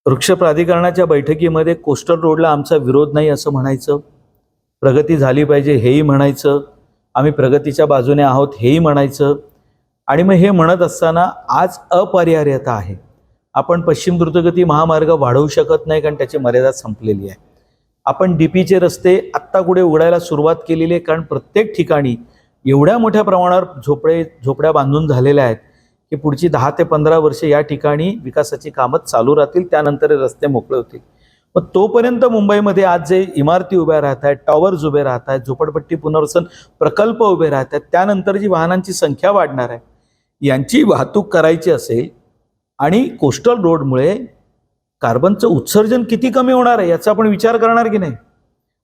वृक्ष प्राधिकरणाच्या बैठकीमध्ये कोस्टल रोडला आमचा विरोध नाही असं म्हणायचं, प्रगती झाली पाहिजे हेही म्हणायचं, आम्ही प्रगतीच्या बाजूने आहोत हेही म्हणायचं. आणि मग हे म्हणत असताना आज अपरिहार्यता आहे. आपण पश्चिम द्रुतगती महामार्ग वाढवू शकत नाही कारण त्याची मर्यादा संपलेली आहे. आपण डीपीचे रस्ते आत्ता कुठे उघडायला सुरुवात केलेली आहे कारण प्रत्येक ठिकाणी एवढ्या मोठ्या प्रमाणावर झोपड्या बांधून झालेल्या आहेत की पुढची 10 ते 15 वर्षे या ठिकाणी विकासाची कामं चालू राहतील, त्यानंतर रस्ते मोकळे होतील. मग तोपर्यंत मुंबईमध्ये आज जे इमारती उभ्या राहत आहेत, टॉवर्स उभे राहत आहेत, झोपडपट्टी पुनर्वसन प्रकल्प उभे राहत आहेत, त्यानंतर जी वाहनांची संख्या वाढणार आहे, यांची वाहतूक करायची असेल आणि कोस्टल रोडमुळे कार्बनचं उत्सर्जन किती कमी होणार आहे याचा आपण विचार करणार की नाही.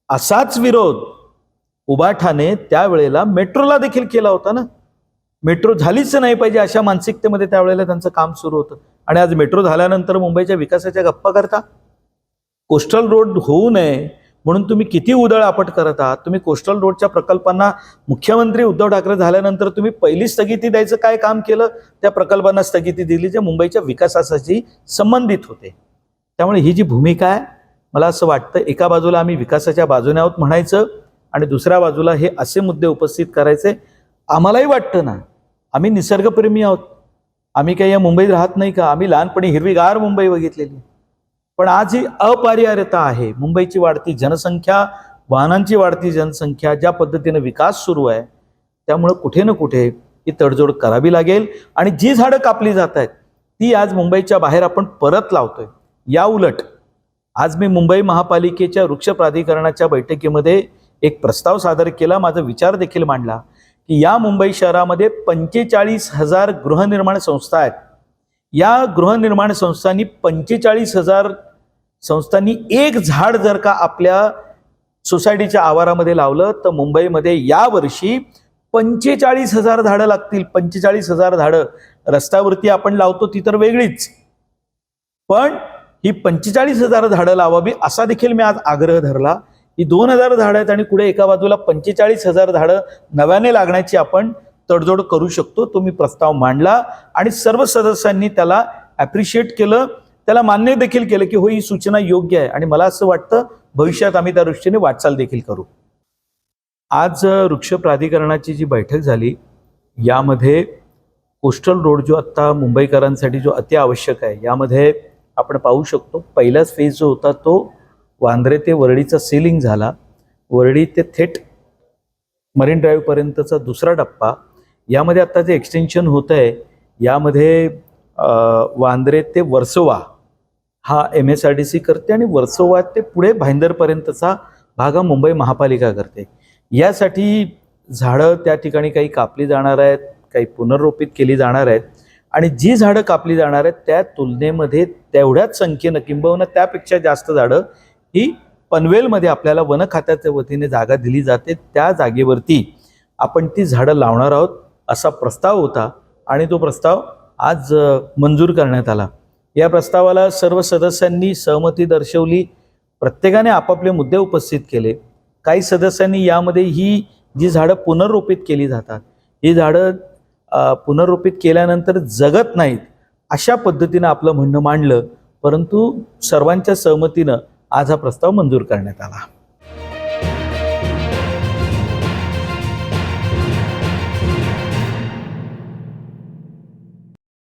असाच विरोध उबाठाने त्यावेळेला मेट्रोला देखील केला होता ना. मेट्रो झालीच नाही पाहिजे अशा मानसिकतेमध्ये त्यावेळेला त्यांचं काम सुरू होतं. आणि आज मेट्रो झाल्यानंतर मुंबईच्या विकासाच्या गप्पा करता. कोस्टल रोड होऊ नये म्हणून तुम्ही किती उधळापट करत आहात. तुम्ही कोस्टल रोडच्या प्रकल्पांना मुख्यमंत्री उद्धव ठाकरे झाल्यानंतर तुम्ही पहिली स्थगिती द्यायचं काय काम केलं, त्या प्रकल्पांना स्थगिती दिली जे मुंबईच्या विकासाशी संबंधित होते. त्यामुळे ही जी भूमिका आहे, मला असं वाटतं एका बाजूला आम्ही विकासाच्या बाजूने आहोत म्हणायचं आणि दुसऱ्या बाजूला हे असे मुद्दे उपस्थित करायचे. आम्हालाही वाटतं ना, आम्ही निसर्गप्रेमी आहोत, आम्ही काही या मुंबईत राहत नाही का, आम्ही लहानपणी हिरवीगार मुंबई बघितलेली. पण आज ही अपरिहार्यता आहे. मुंबईची वाढती जनसंख्या, वाहनांची वाढती जनसंख्या, ज्या पद्धतीने विकास सुरू आहे त्यामुळे कुठे ना कुठे ही तडजोड करावी लागेल. आणि जी झाडं कापली जात आहेत ती आज मुंबईच्या बाहेर आपण परत लावतोय. या उलट आज मी मुंबई महापालिकेच्या वृक्ष प्राधिकरणाच्या बैठकीमध्ये एक प्रस्ताव सादर केला, माझा विचार देखील मांडला की या मुंबई शहरामध्ये 45,000 गृहनिर्माण संस्था आहेत. या गृहनिर्माण संस्थांनी 45,000 संस्थांनी एक झाड जर का आपल्या सोसायटीच्या आवारामध्ये लावलं तर मुंबईमध्ये यावर्षी 45,000 झाडं लागतील. 45,000 झाडं रस्त्यावरती आपण लावतो ती तर वेगळीच, पण ही 45,000 झाडं लावावी असा देखील मी आज आग्रह धरला. ही 2,000 झाडं आहेत आणि पुढे एका बाजूला 45,000 झाडं नव्याने लागण्याची आपण तडजोड करू शकतो. तो मी प्रस्ताव मांडला आणि सर्व सदस्यांनी त्याला ॲप्रिशिएट केलं, त्याला मान्य देखील केलं की हो ही सूचना योग्य आहे. आणि मला असं वाटतं भविष्यात आम्ही त्या दृष्टीने वाटचाल देखील करू. आज वृक्ष प्राधिकरणाची जी बैठक झाली यामध्ये कोस्टल रोड जो आत्ता मुंबईकरांसाठी जो अति आवश्यक आहे, यामध्ये आपण पाहू शकतो पहिलाच फेज जो होता तो वांद्रे ते वरळीचा सीलिंग झाला. वरळी ते थेट मरीन ड्राईव्ह पर्यंतचा दुसरा टप्पा, यामध्ये आता जे एक्सटेन्शन होत आहे यामध्ये वांद्रे ते वर्सोवा हा MSRDC करते आणि वर्सोवा ते पुढे भाईंदरपर्यंतचा भाग हा मुंबई महापालिका करते. यासाठी झाडं त्या ठिकाणी काही कापली जाणार आहेत, काही पुनर्रोपित केली जाणार आहेत. आणि जी झाडं कापली जाणार आहेत त्या तुलनेमध्ये तेवढ्याच संख्येनं किंबहुना त्यापेक्षा जास्त झाडं ही पनवेलमध्ये आपल्याला वन खात्याच्या वतीने जागा दिली जाते. त्या जागेवरती आपण ती झाडं लावणार आहोत असा प्रस्ताव होता आणि तो प्रस्ताव आज मंजूर करण्यात आला. या प्रस्तावाला सर्व सदस्यांनी सहमती दर्शवली. प्रत्येकाने आपापले मुद्दे उपस्थित केले. काही सदस्यांनी यामध्ये ही जी झाडं पुनर्रोपित केली जातात, ही झाडं पुनर्रोपित केल्यानंतर जगत नाहीत अशा पद्धतीनं आपलं म्हणणं मांडलं, परंतु सर्वांच्या सहमतीनं आज हा प्रस्ताव मंजूर करण्यात आला.